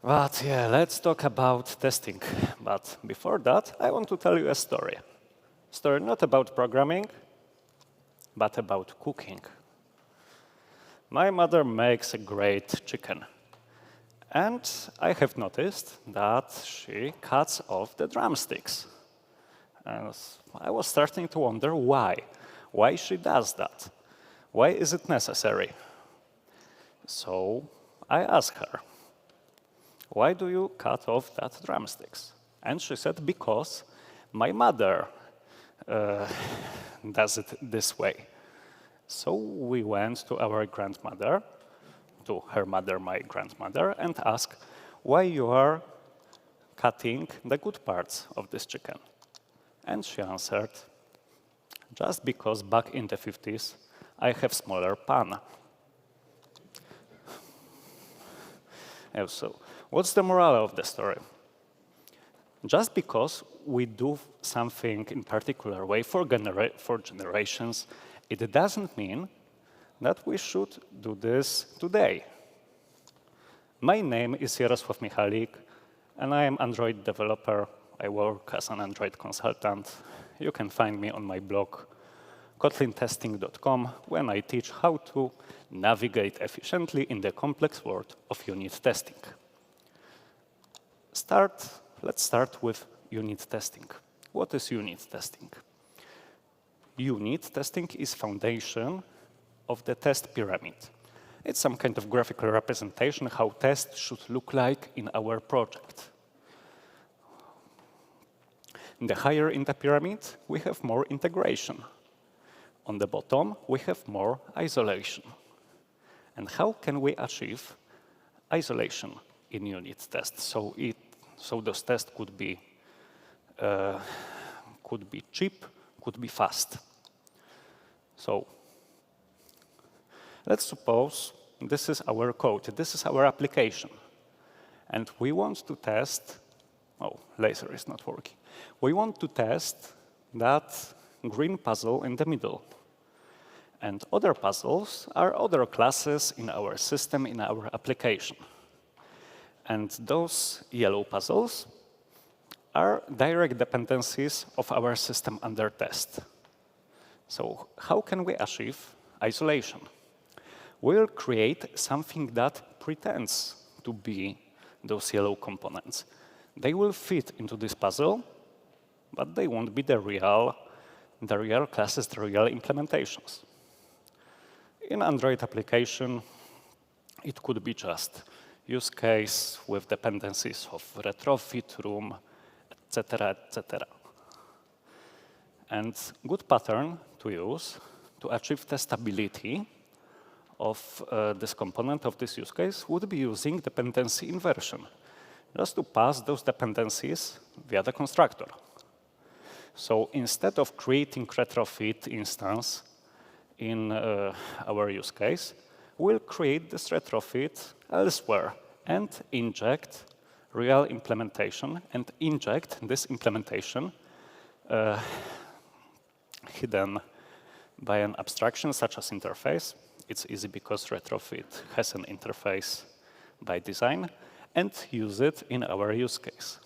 But yeah, let's talk about testing. But before that, I want to tell you a story. Story not about programming, but about cooking. My mother makes a great chicken. And I have noticed that she cuts off the drumsticks. And I was starting to wonder why. Why she does that? Why is it necessary? So I asked her, why do you cut off that drumsticks? And she said, because my mother does it this way. So we went to our grandmother, to her mother, my grandmother, and asked, why you are cutting the good parts of this chicken? And she answered, just because back in the 50s, I have smaller pan. So, what's the moral of the story? Just because we do something in particular way for generations, it doesn't mean that we should do this today. My name is JAROSŁAW MICHALIK, and I am Android developer. I work as an Android consultant. You can find me on my blog, kotlintesting.com, when I teach how to navigate efficiently in the complex world of unit testing. Let's start with unit testing. What is unit testing? Unit testing is foundation of the test pyramid. It's some kind of graphical representation how tests should look like in our project. The higher in the pyramid, we have more integration. On the bottom, we have more isolation. And how can we achieve isolation in unit tests? So those tests could be cheap, could be fast. So let's suppose this is our code, this is our application. And we want to test, oh, laser is not working. We want to test that green puzzle in the middle. And other puzzles are other classes in our system, in our application. And those yellow puzzles are direct dependencies of our system under test. So how can we achieve isolation? We'll create something that pretends to be those yellow components. They will fit into this puzzle, but they won't be the real classes, the real implementations. In Android application, it could be just use case with dependencies of retrofit, room, etc., etc. And good pattern to use to achieve testability of this component of this use case would be using dependency inversion, just to pass those dependencies via the constructor. So instead of creating retrofit instance in our use case, we'll create this retrofit elsewhere and inject real implementation and inject this implementation hidden by an abstraction such as interface. It's easy because retrofit has an interface by design, and use it in our use case.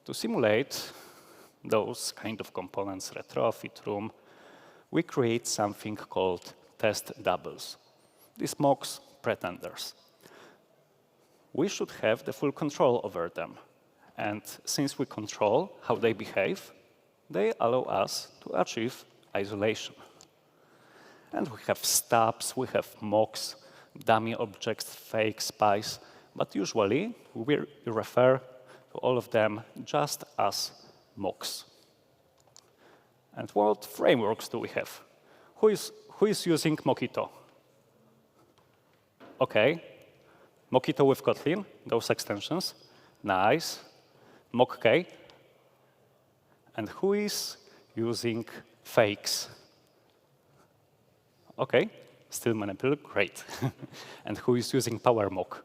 To simulate those kind of components, retrofit, room, we create something called test doubles. These MockS pretenders. We should have the full control over them. And since we control how they behave, they allow us to achieve isolation. And we have stubs, we have MockS, dummy objects, fake, spies, but usually we refer to all of them just as MockS. And what frameworks do we have? Who is using Mockito? OK. Mockito with Kotlin, those extensions. Nice. MockK. And who is using fakes? OK. Still manipulable, great. And who is using PowerMock?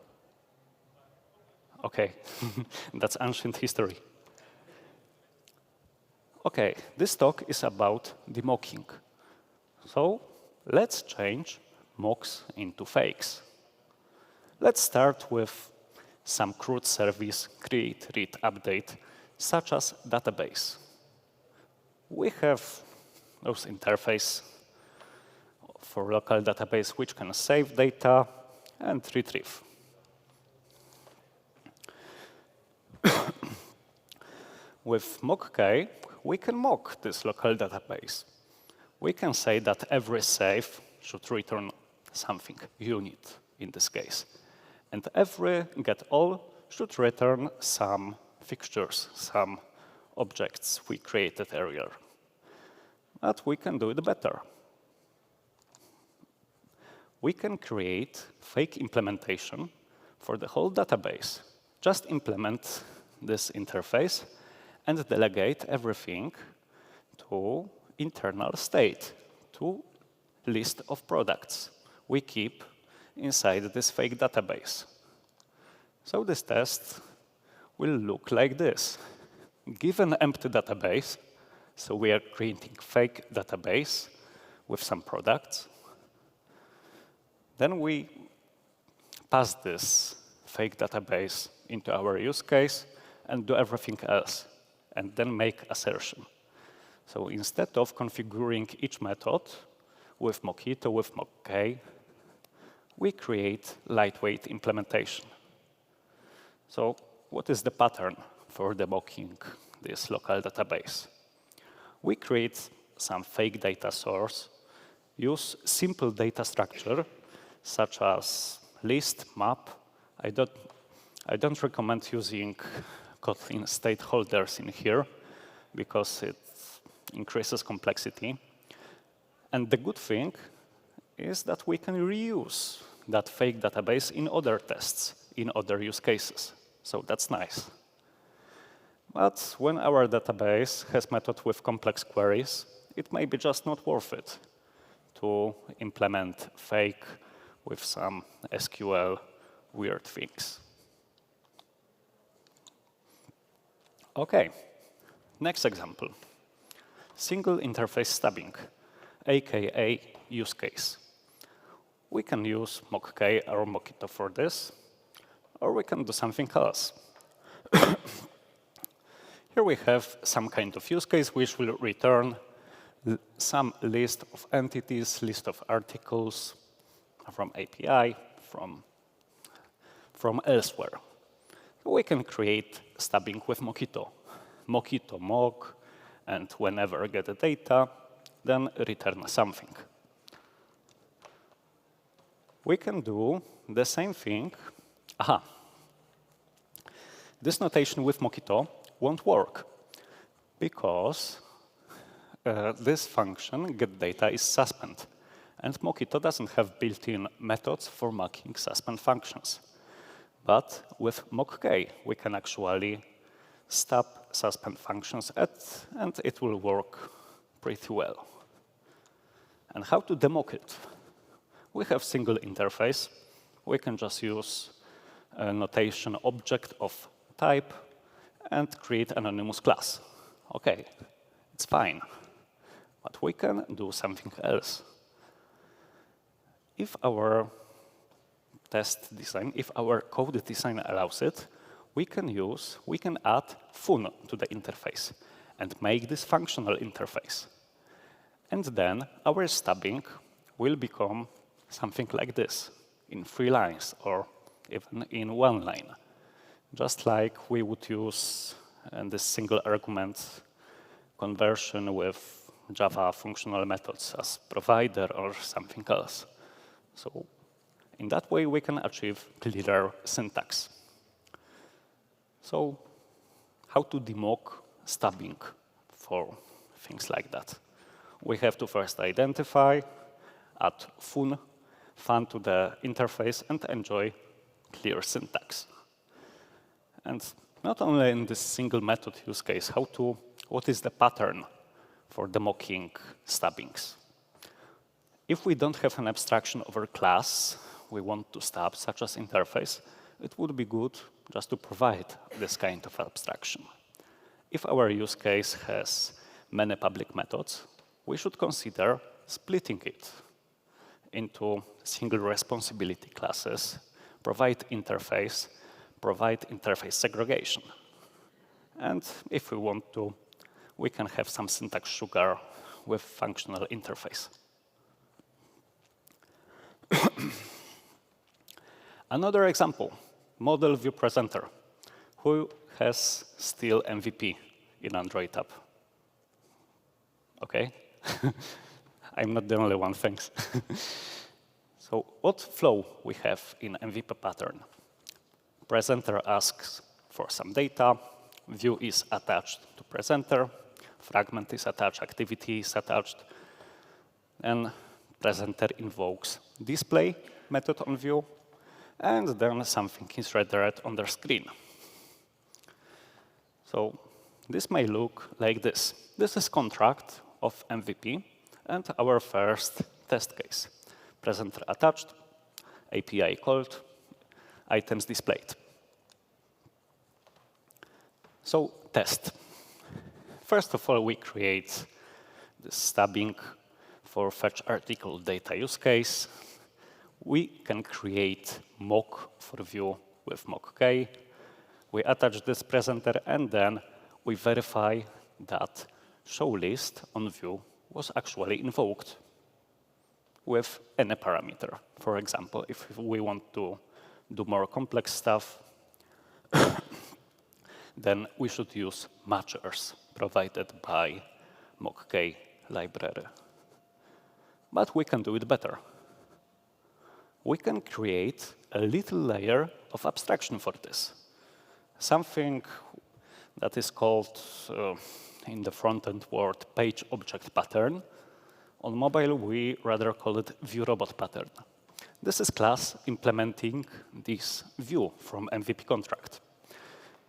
OK. That's ancient history. OK, this talk is about democking. So let's change mocks into fakes. Let's start with some CRUD service, create, read, update, such as database. We have those interface for local database which can save data and retrieve. With MockK, we can mock this local database. We can say that every save should return something, unit in this case. And every getAll should return some fixtures, some objects we created earlier. But we can do it better. We can create fake implementation for the whole database. Just implement this interface and delegate everything to internal state, to list of products we keep inside this fake database. So this test will look like this. Given empty database, so we are creating fake database with some products, then we pass this fake database into our use case and do everything else, and then make assertion. So instead of configuring each method with Mockito, with MockK, we create lightweight implementation. So what is the pattern for debugking this local database? We create some fake data source, use simple data structure, such as list, map. I don't recommend using Kotlin stakeholders in here, because it increases complexity. And the good thing is that we can reuse that fake database in other tests, in other use cases. So that's nice. But when our database has method with complex queries, it may be just not worth it to implement fake with some SQL weird things. OK, next example. Single interface stubbing, AKA use case. We can use MockK or Mockito for this, or we can do something else. Here we have some kind of use case which will return some list of entities, list of articles from API, from elsewhere. We can create stubbing with Mockito. Mockito mock, and whenever get the data, then return something. We can do the same thing. Aha. This notation with Mockito won't work, because this function, getData, is suspend. And Mockito doesn't have built-in methods for mocking suspend functions. But with MockK, we can actually stop suspend functions, and it will work pretty well. And how to demock it? We have single interface. We can just use a notation object of type and create anonymous class. OK, it's fine. But we can do something else. If our test design, if our code design allows it, we can add fun to the interface and make this functional interface. And then our stubbing will become something like this, in 3 lines or even in 1 line, just like we would use this single argument conversion with Java functional methods as provider or something else. So in that way, we can achieve clearer syntax. So how to demock stubbing for things like that? We have to first identify, add fun to the interface, and enjoy clear syntax. And not only in this single method use case, what is the pattern for democking stubbings? If we don't have an abstraction over class we want to stub, such as interface, it would be good just to provide this kind of abstraction. If our use case has many public methods, we should consider splitting it into single responsibility classes, provide interface, provide interface segregation. And if we want to, we can have some syntax sugar with functional interface. Another example, model view presenter. Who has still MVP in Android app? OK. I'm not the only one, thanks. So what flow we have in MVP pattern? Presenter asks for some data. View is attached to presenter. Fragment is attached. Activity is attached. And presenter invokes display method on view. And then something is rendered on their screen. So this may look like this. This is contract of MVP and our first test case. Presenter attached, API called, items displayed. So test. First of all, we create this stubbing for fetch article data use case. We can create mock for view with MockK. We attach this presenter, and then we verify that show list on view was actually invoked with any parameter. For example, if we want to do more complex stuff, then we should use matchers provided by MockK library. But we can do it better. We can create a little layer of abstraction for this. Something that is called, in the front-end world, page object pattern. On mobile, we rather call it viewRobot pattern. This is class implementing this view from MVP contract.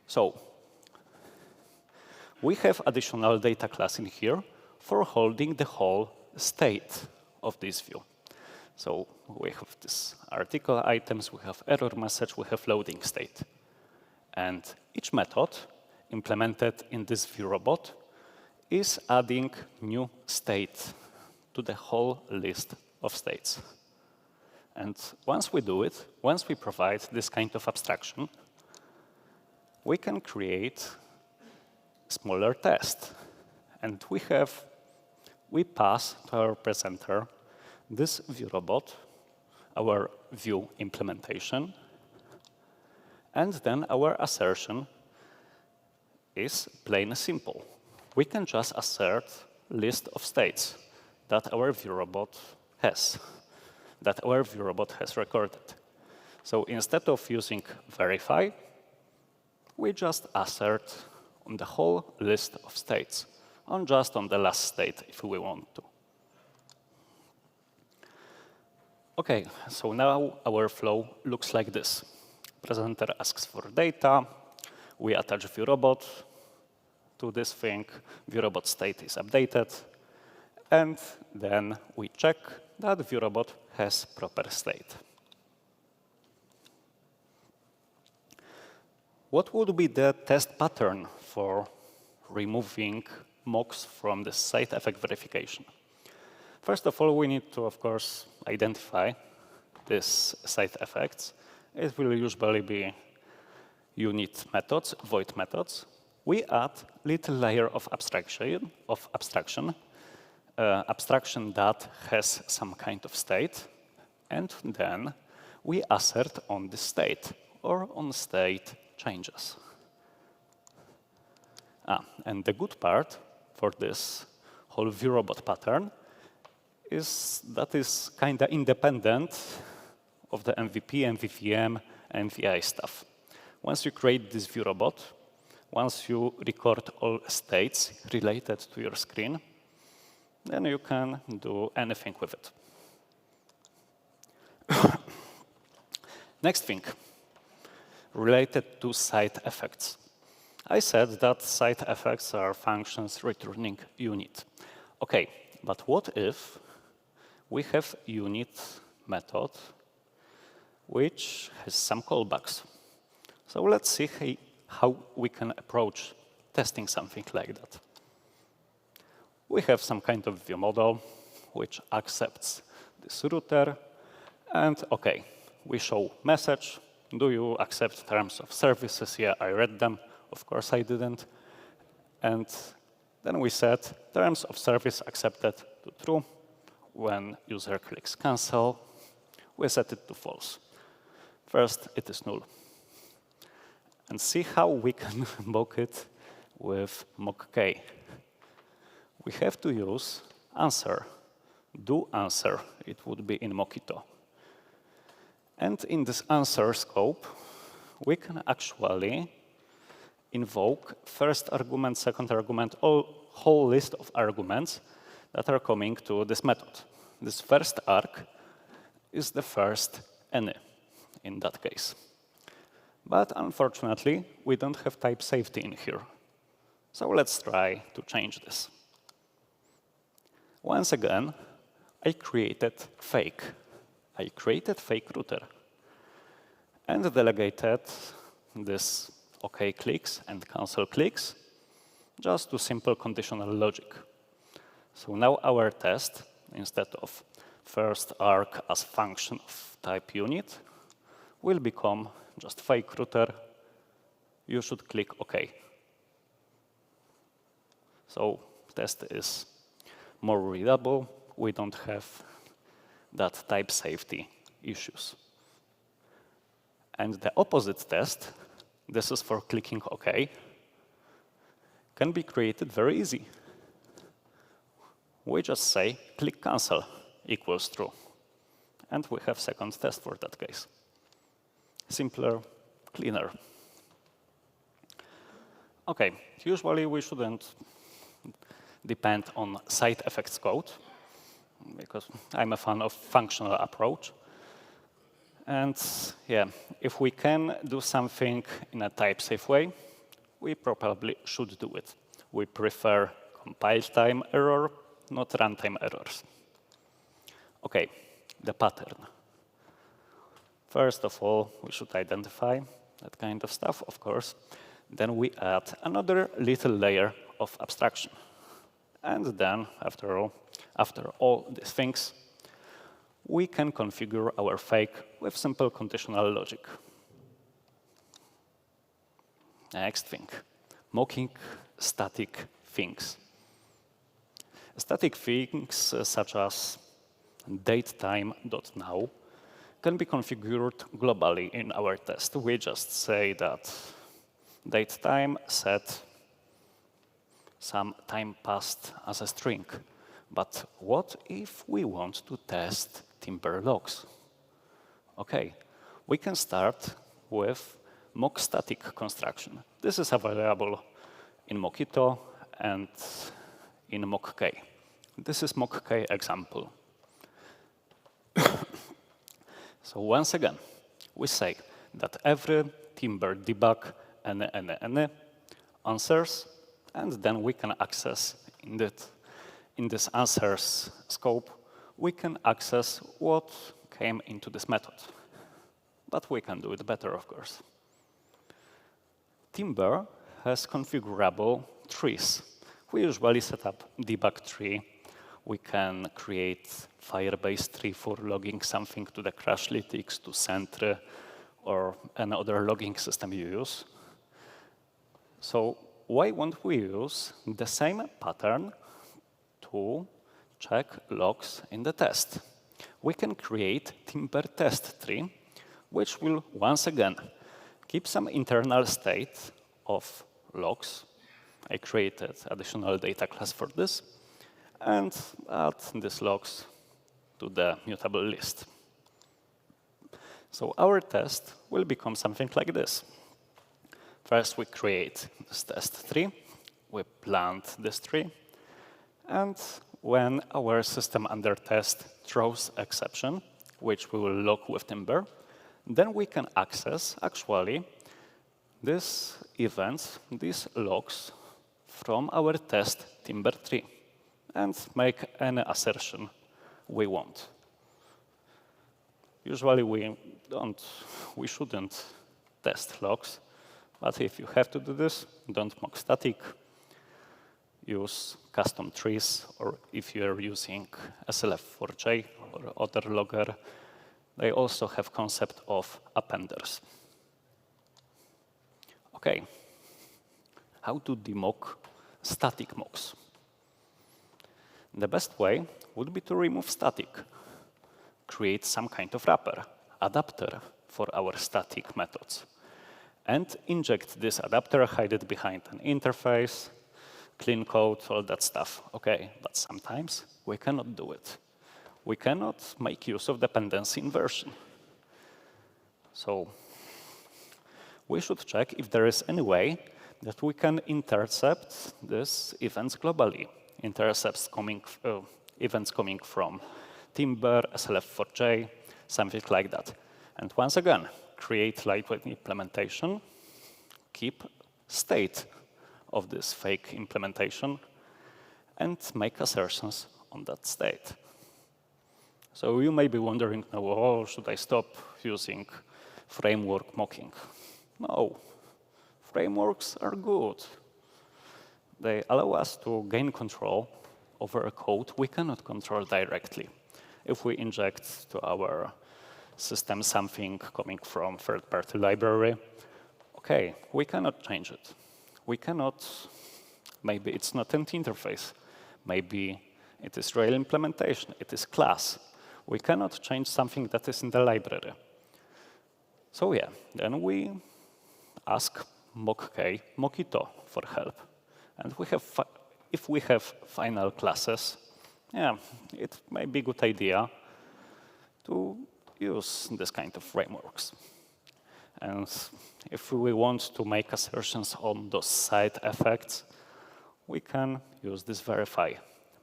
So we have additional data class in here for holding the whole state of this view. So we have this article items, we have error message, we have loading state. And each method implemented in this viewRobot is adding new state to the whole list of states. And once we do it, once we provide this kind of abstraction, we can create smaller test. And we pass to our presenter this viewRobot, our view implementation, and then our assertion is plain simple. We can just assert list of states that our viewRobot has, recorded. So instead of using verify, we just assert on the whole list of states, just on the last state if we want to. OK, so now our flow looks like this. Presenter asks for data. We attach viewRobot to this thing. viewRobot state is updated. And then we check that viewRobot has proper state. What would be the test pattern for removing mocks from the side effect verification? First of all, we need to, of course, identify these side effects. It will usually be unit methods, void methods. We add little layer of abstraction that has some kind of state, and then we assert on the state or on state changes. And the good part for this whole viewRobot pattern is that is kind of independent of the MVP, MVVM, and MVI stuff. Once you create this viewRobot, once you record all states related to your screen, then you can do anything with it. Next thing, related to side effects. I said that side effects are functions returning unit. OK, but what if we have unit method which has some callbacks? So let's see how we can approach testing something like that. We have some kind of view model which accepts this router. And OK, we show message do you accept terms of services? Yeah, I read them. Of course, I didn't. And then we set terms of service accepted to true. When user clicks cancel, we set it to false. First, it is null. And see how we can mock it with MockK. We have to use answer. Do answer, it would be in Mockito. And in this answer scope, we can actually invoke first argument, second argument, whole list of arguments that are coming to this method. This first arg is the first any in that case. But unfortunately, we don't have type safety in here. So let's try to change this. Once again, I created fake. I created fake router and delegated this OK clicks and cancel clicks just to simple conditional logic. So now our test, instead of first arg as function of type unit, will become just fake router. You should click OK. So test is more readable. We don't have that type safety issues. And the opposite test, this is for clicking OK, can be created very easy. We just say click cancel equals true. And we have second test for that case. Simpler, cleaner. OK, usually we shouldn't depend on side effects code, because I'm a fan of functional approach. And yeah, if we can do something in a type-safe way, we probably should do it. We prefer compile time error, not runtime errors. OK, the pattern. First of all, we should identify that kind of stuff, of course. Then we add another little layer of abstraction. And then, after all these things, we can configure our fake with simple conditional logic. Next thing, mocking static things. Static things such as datetime.now can be configured globally in our test. We just say that datetime set some time passed as a string. But what if we want to test Timber logs? OK, we can start with mock static construction. This is available in Mockito and in MockK. This is MockK example. So once again, we say that every Timber debug any answers, and then we can access in this answers scope, we can access what came into this method. But we can do it better, of course. Timber has configurable trees. We usually set up debug tree. We can create Firebase tree for logging something to the Crashlytics, to Sentry, or another logging system you use. So why won't we use the same pattern to check logs in the test? We can create Timber test tree, which will once again keep some internal state of logs. I created additional data class for this, and add these logs to the mutable list. So our test will become something like this. First, we create this test tree. We plant this tree. And when our system under test throws exception, which we will log with Timber, then we can access, actually, these events, these logs, from our test Timber tree, and make any assertion we want. Usually, we shouldn't test logs. But if you have to do this, don't mock static. Use custom trees, or if you're using SLF4j or other logger, they also have concept of appenders. Okay, how to demock static mocks? The best way would be to remove static, create some kind of wrapper, adapter for our static methods, and inject this adapter, hide it behind an interface, clean code, all that stuff. Okay, but sometimes we cannot do it. We cannot make use of dependency inversion. So we should check if there is any way that we can intercept these events globally. Intercepts coming, events coming from Timber, SLF4J, something like that. And once again, create lightweight implementation, keep state of this fake implementation, and make assertions on that state. So you may be wondering, oh, should I stop using framework mocking? No, frameworks are good. They allow us to gain control over a code we cannot control directly. If we inject to our system something coming from third-party library, okay, we cannot change it. We cannot, maybe it's not an interface. Maybe it is real implementation, it is class. We cannot change something that is in the library. So yeah, then we ask MockK, Mockito for help. And we have, if we have final classes, yeah, it may be a good idea to use this kind of frameworks. And if we want to make assertions on those side effects, we can use this verify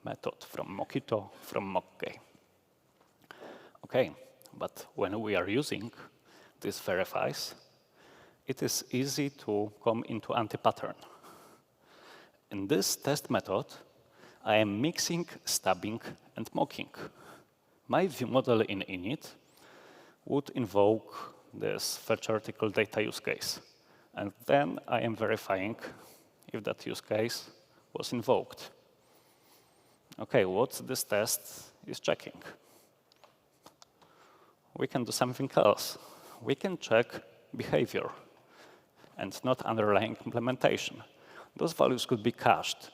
method from Mockito, from MockK. Okay, but when we are using these verifies, it is easy to come into anti-pattern. In this test method, I am mixing, stubbing, and mocking. My view model in init would invoke this fetch article data use case. And then I am verifying if that use case was invoked. Okay, what this test is checking? We can do something else. We can check behavior and not underlying implementation. Those values could be cached.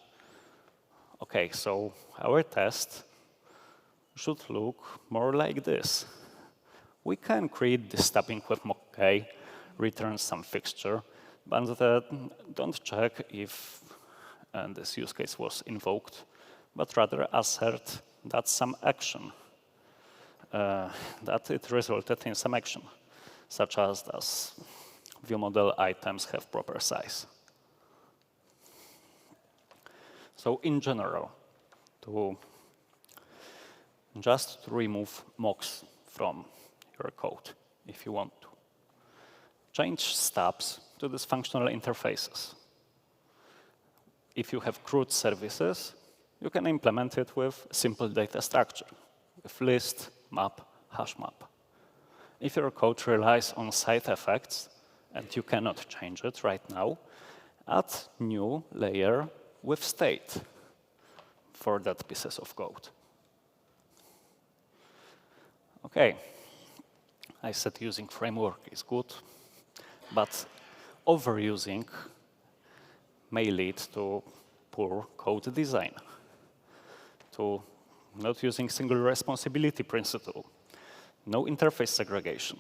Okay, so our test should look more like this. We can create this stubbing with MockK, return some fixture, but don't check if this use case was invoked, but rather assert that some action, that it resulted in some action, such as does view model items have proper size. So in general, just to remove mocks from your code, if you want to. Change stubs to these functional interfaces. If you have CRUD services, you can implement it with simple data structure, with list, map, hash map. If your code relies on side effects, and you cannot change it right now, add new layer with state for that pieces of code. Okay, I said using framework is good, but overusing may lead to poor code design, to not using single responsibility principle, no interface segregation.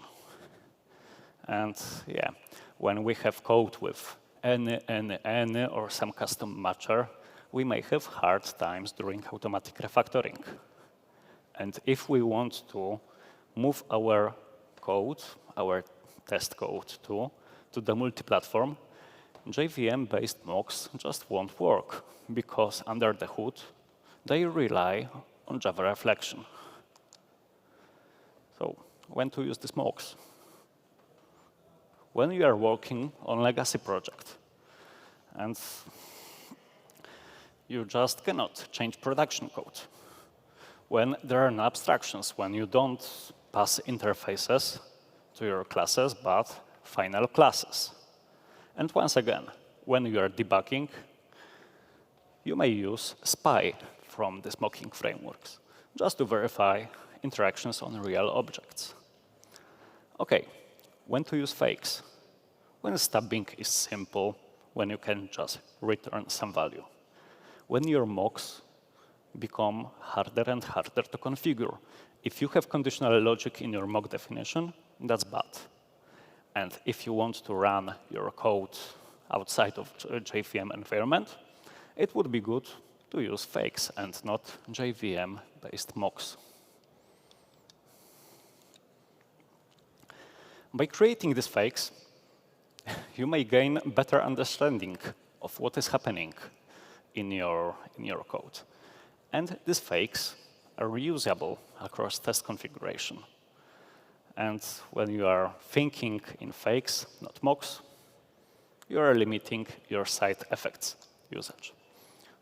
And yeah, when we have code with any, or some custom matcher, we may have hard times during automatic refactoring. And if we want to move our code, our test code to the multi-platform, JVM-based mocks just won't work, because under the hood, they rely on Java reflection. So when to use these mocks? When you are working on legacy project, and you just cannot change production code. When there are no abstractions, when you don't pass interfaces to your classes, but final classes. And once again, when you are debugging, you may use SPY from these mocking frameworks, just to verify interactions on real objects. OK, when to use fakes? When stubbing is simple, when you can just return some value. When your mocks become harder and harder to configure. If you have conditional logic in your mock definition, that's bad. And if you want to run your code outside of JVM environment, it would be good to use fakes and not JVM-based mocks. By creating these fakes, you may gain better understanding of what is happening in your code. And these fakes are reusable across test configuration. And when you are thinking in fakes, not mocks, you are limiting your side effects usage.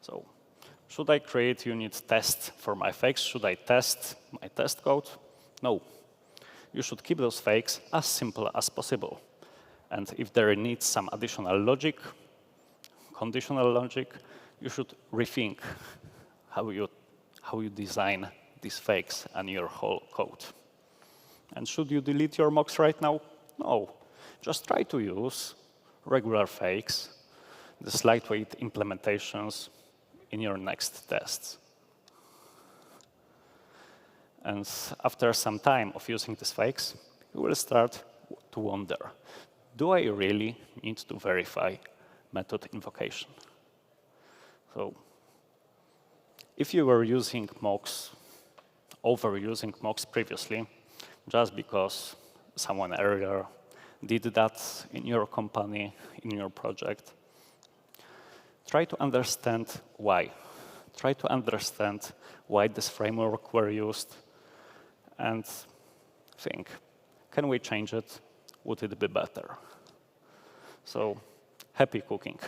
So should I create unit test for my fakes? Should I test my test code? No. You should keep those fakes as simple as possible. And if there needs some additional logic, conditional logic, you should rethink how you design these fakes and your whole code. And should you delete your mocks right now? No. Just try to use regular fakes, these lightweight implementations in your next tests. And after some time of using these fakes, you will start to wonder, do I really need to verify method invocation? So if you were using mocks, overusing mocks previously, just because someone earlier did that in your company, in your project, try to understand why. Try to understand why this framework were used and think, can we change it? Would it be better? So happy cooking.